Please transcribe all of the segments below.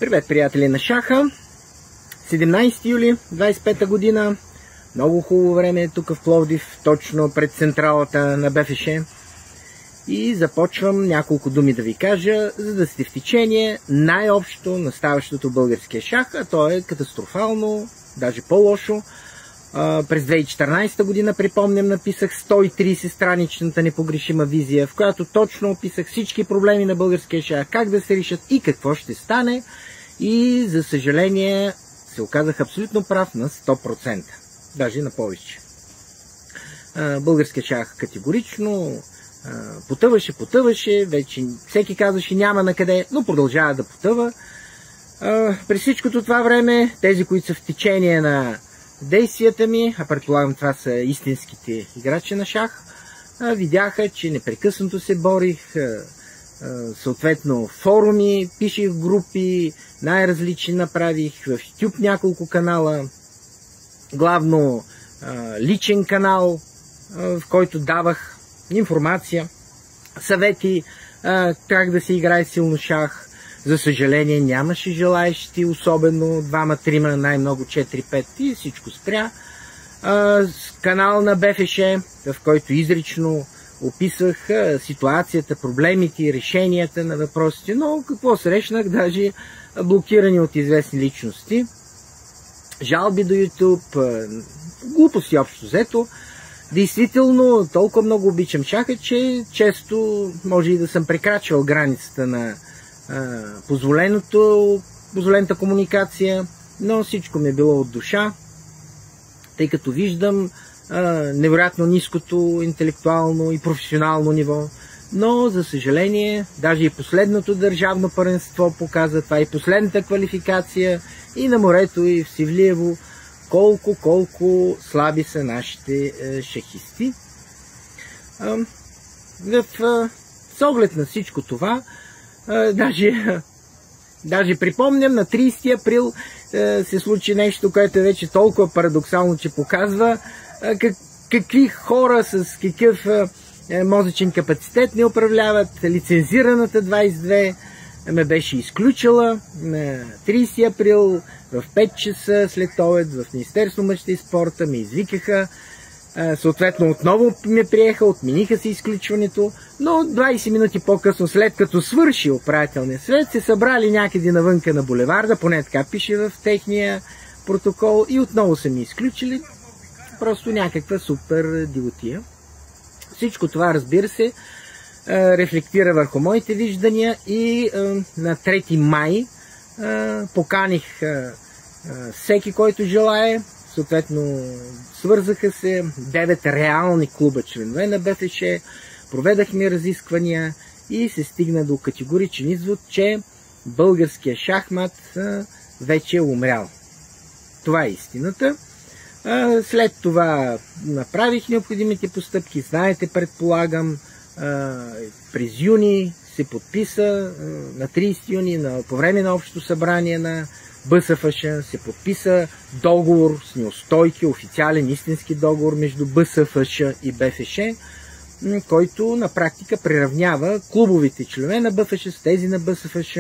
Привет, приятели на шаха! 17 юли 25 година. Много хубаво време е тук в Пловдив, точно пред централата на БФШ. И започвам няколко думи да ви кажа, за да сте в течение най-общо на ставащото българския шах, а то е катастрофално, даже по-лошо. През 2014 година, припомням, написах 130 страничната непогрешима визия, в която точно описах всички проблеми на българския шах, как да се решат и какво ще стане. И за съжаление се оказах абсолютно прав на 100%, даже на повече. Българският шах категорично потъваше, вече всеки казваше няма на къде, но продължава да потъва. През всичкото това време, тези, които са в течение на действията ми, а предполагам това са истинските играчи на шах, видяха, че непрекъснато се борих, съответно форуми, пишех в групи, най-различни направих, в YouTube няколко канала, главно личен канал, в който давах информация, съвети как да се играе силно шах. За съжаление нямаше желаещи, особено 2-3, най-много 4-5 и всичко спря. Канал на БФШ, в който изрично описах ситуацията, проблемите и решенията на въпросите, но какво срещнах, даже блокирани от известни личности, жалби до YouTube, глупости общо взето. Действително, толкова много обичам шаха, че често може и да съм прекрачвал границата на позволената комуникация, но всичко ми е било от душа, тъй като виждам невероятно ниското интелектуално и професионално ниво, но за съжаление, даже и последното държавно първенство показа това, и последната квалификация и на морето, и в Севлиево, колко слаби са нашите шахисти. С оглед на всичко това, даже припомням, на 30 април се случи нещо, което е вече толкова парадоксално, че показва какви хора с какъв мозъчен капацитет не управляват. Лицензираната 22 ме беше изключила на 30 април в 5 часа след обед в Министерство мъжта и спорта, ме извикаха. Съответно отново ме приеха, отмениха се изключването, но 20 минути по-късно, след като свърши управителния съвет, се събрали някъде навънка на булеварда, поне така пише в техния протокол, и отново са ми изключили. Просто някаква супер дивотия. Всичко това, разбира се, рефлектира върху моите виждания и на 3 май поканих всеки, който желае. Съответно, свързаха се 9 реални клуба членове на БФШ, проведахме разисквания и се стигна до категоричен извод, че българския шахмат вече е умрял. Това е истината. След това направих необходимите постъпки. Знаете, предполагам, през юни се подписа, на 30 юни, по време на общото събрание на БСФШ се подписа договор с неустойки, официален истински договор между БСФШ и БФШ, който на практика приравнява клубовите членове на БФШ с тези на БСФШ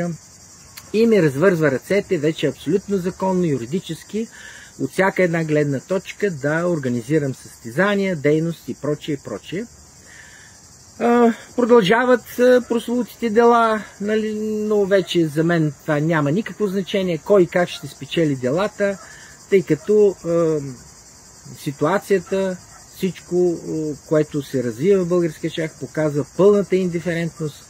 и ми развързва ръцете вече абсолютно законно, юридически, от всяка една гледна точка да организирам състезания, дейност и прочее, и прочее. Продължават прословутите дела, нали, но вече за мен това няма никакво значение, кой как ще спечели делата, тъй като ситуацията, всичко, което се развива в българския шах, показва пълната индиферентност,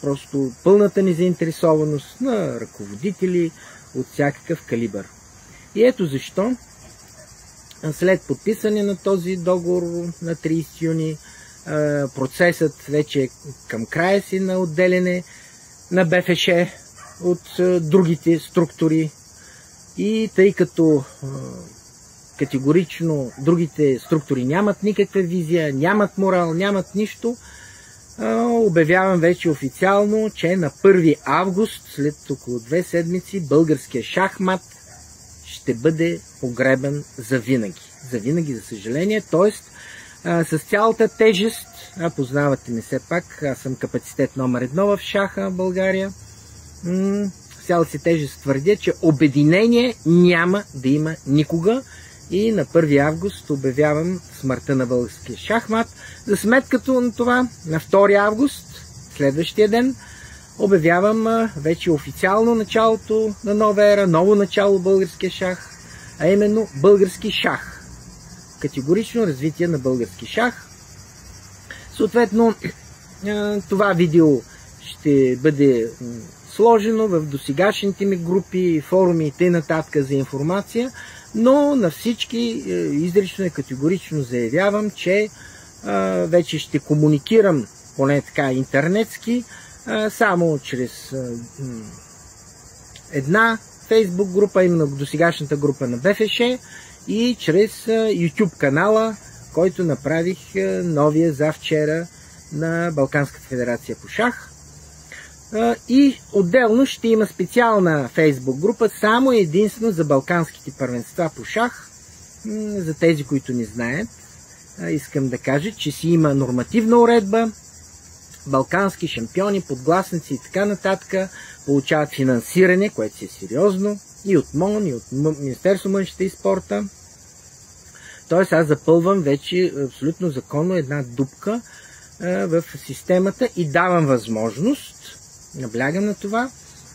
просто пълната незаинтересованост на ръководители от всякакъв калибър. И ето защо, след подписане на този договор на 30 юни, процесът вече е към края си на отделяне на БФШ от другите структури, и тъй като категорично другите структури нямат никаква визия, нямат морал, нямат нищо, обявявам вече официално, че на 1 август, след около 2 седмици, българския шахмат ще бъде погребан завинаги. Завинаги, за съжаление, т.е. с цялата тежест, познавате ме все пак, аз съм капацитет номер 1 в шаха в България, цяла си тежест твърдя, че обединение няма да има никога и на 1 август обявявам смъртта на българския шахмат. За сметката на това, на 2 август, следващия ден, обявявам вече официално началото на нова ера, ново начало българския шах, а именно български шах. Категорично развитие на български шах. Съответно, това видео ще бъде сложено в досегашните ми групи, форуми и т.н. за информация, но на всички изрично и категорично заявявам, че вече ще комуникирам, поне така интернетски, само чрез една фейсбук група, именно досегашната група на БФШ, и чрез YouTube канала, който направих новия завчера на Балканската федерация по шах. И отделно ще има специална фейсбук група, само единствено за балканските първенства по шах. За тези, които не знаят, искам да кажа, че си има нормативна уредба, балкански шампиони, подгласници и така нататък получават финансиране, което си е сериозно, и от МОН, и от Министерство на мъжете и спорта. Тоест аз запълвам вече абсолютно законно една дупка в системата и давам възможност, наблягам на това,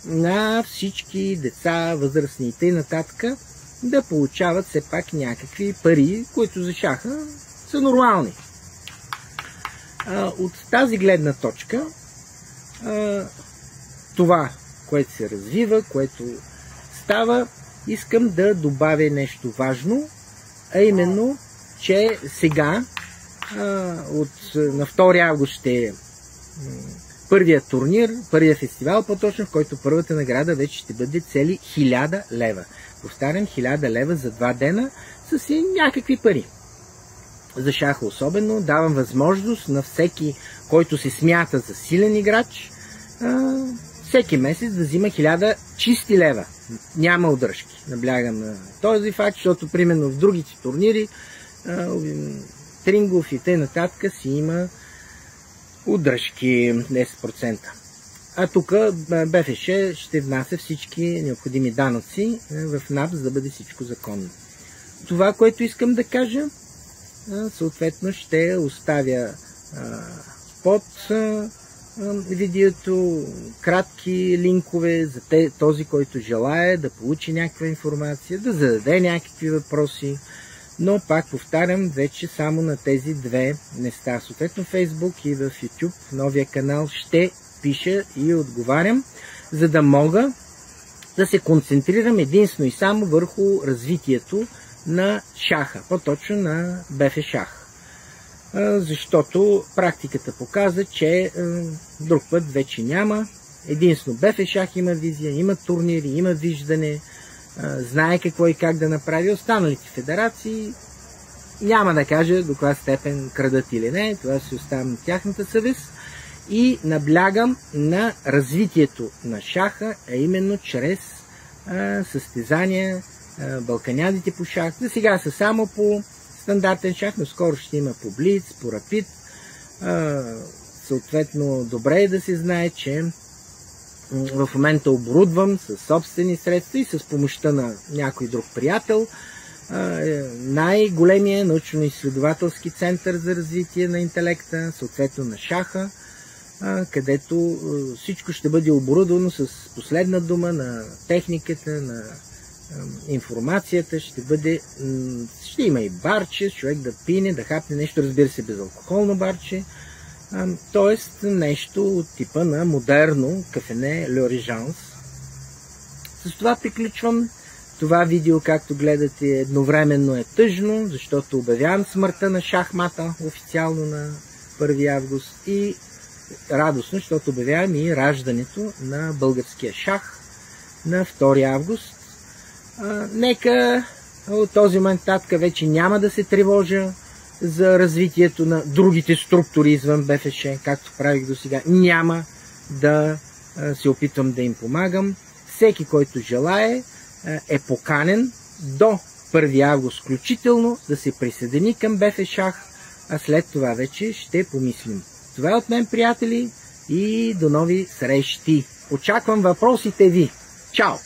на всички деца, възрастни и т.н. да получават все пак някакви пари, които за шаха са нормални. От тази гледна точка, това, което се развива, което става, искам да добавя нещо важно, а именно, че сега, на 2 август ще е първият турнир, първият фестивал, по-точно, в който първата награда вече ще бъде цели 1000 лева. Повтарям, 1000 лева за 2 дена са си някакви пари. За шаха особено давам възможност на всеки, който се смята за силен играч, всеки месец да взима 1000 чисти лева. Няма удръжки. Наблягам на този факт, защото примерно в другите турнири, Трингов и т.н. си има удръжки 10%. А тук БФШ ще внася всички необходими данъци в НАП, за да бъде всичко законно. Това, което искам да кажа, съответно ще оставя под видеото кратки линкове за този, който желая да получи някаква информация, да зададе някакви въпроси, но пак повтарям, вече само на тези две места, съответно в Facebook и в YouTube, новия канал, ще пиша и отговарям, за да мога да се концентрирам единствено и само върху развитието на шаха, по-точно на БФ шах. Защото практиката показа, че друг път вече няма. Единствено БФ шах има визия, има турнири, има виждане, знае какво и как да направи. Останалите федерации няма да кажа до каква степен крадат или не, това се оставя на тяхната съвест. И наблягам на развитието на шаха, а именно чрез състезания, балканядите по шах. За сега са само по стандартен шах, но скоро ще има по блиц, по рапид. Съответно, добре е да се знае, че в момента оборудвам със собствени средства и с помощта на някой друг приятел най-големия научно-изследователски център за развитие на интелекта, съответно на шаха, където всичко ще бъде оборудвано с последна дума на техниката, на информацията, ще има и барче, човек да пине, да хапне нещо, разбира се, безалкохолно барче, т.е. нещо от типа на модерно кафене Le Régence. С това приключвам. Това видео, както гледате, едновременно е тъжно, защото обявявам смъртта на шахмата официално на 1 август и радостно, защото обявявам и раждането на българския шах на 2 август. Нека от този момент татка вече няма да се тревожа за развитието на другите структури извън БФШ, както правих до сега. Няма да се опитвам да им помагам. Всеки, който желае, е поканен до 1 август включително да се присъедини към БФ шах, а след това вече ще помислим. Това е от мен, приятели, и до нови срещи. Очаквам въпросите ви. Чао!